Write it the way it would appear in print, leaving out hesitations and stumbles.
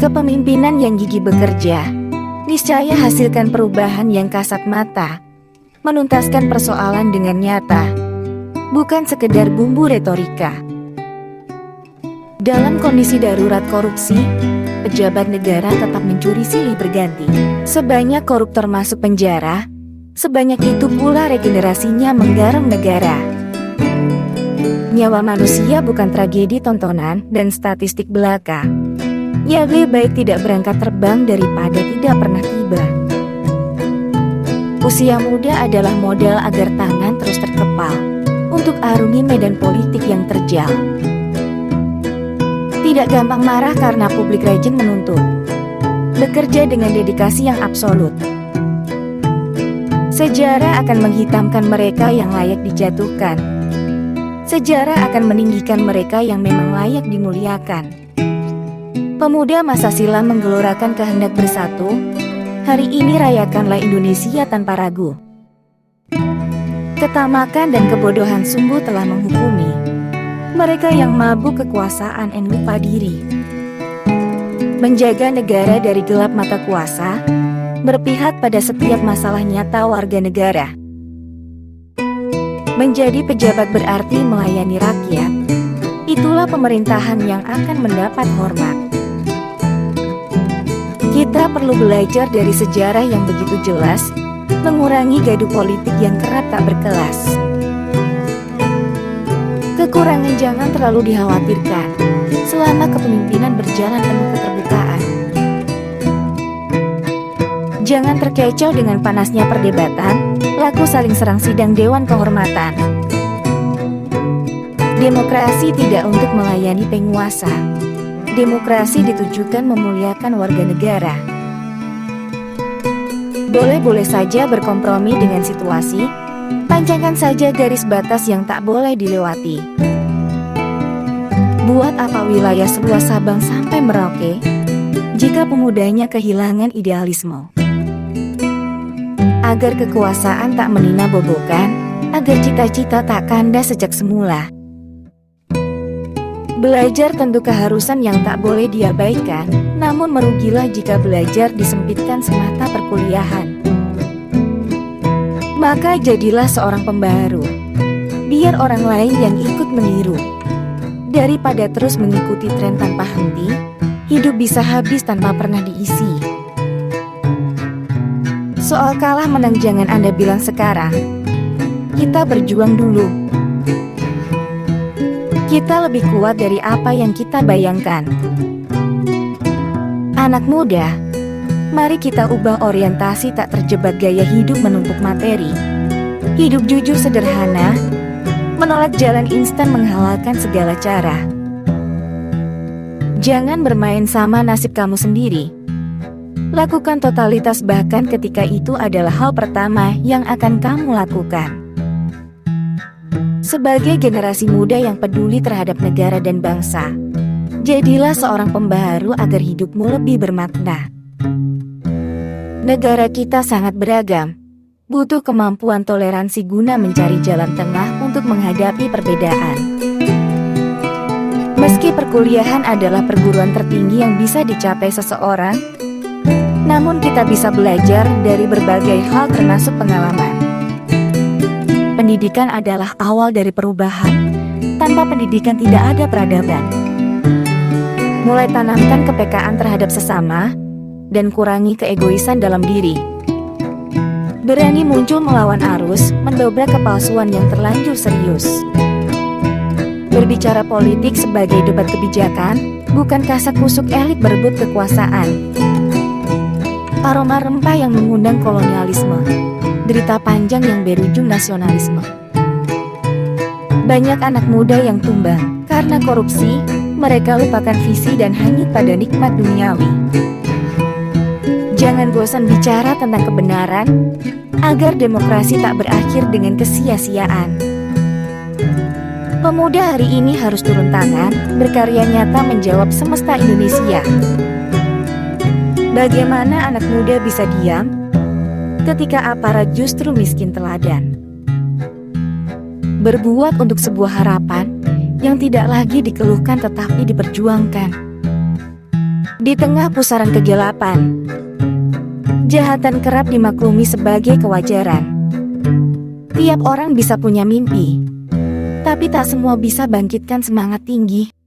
Kepemimpinan yang gigih bekerja, niscaya hasilkan perubahan yang kasat mata, menuntaskan persoalan dengan nyata, bukan sekedar bumbu retorika. Dalam kondisi darurat korupsi, pejabat negara tetap mencuri silih berganti. Sebanyak koruptor masuk penjara, sebanyak itu pula regenerasinya menggarap negara. Nyawa manusia bukan tragedi tontonan dan statistik belaka. Ya, lebih baik tidak berangkat terbang daripada tidak pernah tiba. Usia muda adalah modal agar tangan terus terkepal untuk arungi medan politik yang terjal. Tidak gampang marah karena publik rajin menuntut. Bekerja dengan dedikasi yang absolut. Sejarah akan menghitamkan mereka yang layak dijatuhkan. Sejarah akan meninggikan mereka yang memang layak dimuliakan. Pemuda masa silam menggelorakan kehendak bersatu. Hari ini rayakanlah Indonesia tanpa ragu. Ketamakan dan kebodohan sungguh telah menghukumi mereka yang mabuk kekuasaan dan lupa diri. Menjaga negara dari gelap mata kuasa, berpihak pada setiap masalah nyata warga negara. Menjadi pejabat berarti melayani rakyat. Itulah pemerintahan yang akan mendapat hormat. Kita perlu belajar dari sejarah yang begitu jelas, mengurangi gaduh politik yang kerap tak berkelas. Kekurangan jangan terlalu dikhawatirkan, selama kepemimpinan berjalan penuh keterbukaan. Jangan terkecoh dengan panasnya perdebatan, laku saling serang sidang Dewan Kehormatan. Demokrasi tidak untuk melayani penguasa. Demokrasi ditujukan memuliakan warga negara. Boleh-boleh saja berkompromi dengan situasi, pancangkan saja garis batas yang tak boleh dilewati. Buat apa wilayah seluas Sabang sampai Merauke, jika pemudanya kehilangan idealisme? Agar kekuasaan tak menina bobokan, agar cita-cita tak kandas sejak semula. Belajar tentu keharusan yang tak boleh diabaikan, namun merugilah jika belajar disempitkan semata perkuliahan. Maka jadilah seorang pembaharu, biar orang lain yang ikut meniru. Daripada terus mengikuti tren tanpa henti, hidup bisa habis tanpa pernah diisi. Soal kalah menang jangan Anda bilang sekarang. Kita berjuang dulu. Kita lebih kuat dari apa yang kita bayangkan. Anak muda, mari kita ubah orientasi tak terjebak gaya hidup menumpuk materi. Hidup jujur sederhana, menolak jalan instan menghalalkan segala cara. Jangan bermain sama nasib kamu sendiri. Lakukan totalitas bahkan ketika itu adalah hal pertama yang akan kamu lakukan. Sebagai generasi muda yang peduli terhadap negara dan bangsa, jadilah seorang pembaharu agar hidupmu lebih bermakna. Negara kita sangat beragam, butuh kemampuan toleransi guna mencari jalan tengah untuk menghadapi perbedaan. Meski perkuliahan adalah perguruan tertinggi yang bisa dicapai seseorang, namun kita bisa belajar dari berbagai hal termasuk pengalaman. Pendidikan adalah awal dari perubahan. Tanpa pendidikan tidak ada peradaban. Mulai tanamkan kepekaan terhadap sesama dan kurangi keegoisan dalam diri. Berani muncul melawan arus, mendobrak kepalsuan yang terlanjur serius. Berbicara politik sebagai debat kebijakan, bukan kasak-kusuk elit berebut kekuasaan. Aroma rempah yang mengundang kolonialisme, derita panjang yang berujung nasionalisme. Banyak anak muda yang tumbang karena korupsi, mereka lupakan visi dan hanyut pada nikmat duniawi. Jangan bosan bicara tentang kebenaran, agar demokrasi tak berakhir dengan kesia-siaan. Pemuda hari ini harus turun tangan, berkarya nyata menjawab semesta Indonesia. Bagaimana anak muda bisa diam ketika aparat justru miskin teladan? Berbuat untuk sebuah harapan yang tidak lagi dikeluhkan tetapi diperjuangkan. Di tengah pusaran kegelapan, kejahatan kerap dimaklumi sebagai kewajaran. Tiap orang bisa punya mimpi, tapi tak semua bisa bangkitkan semangat tinggi.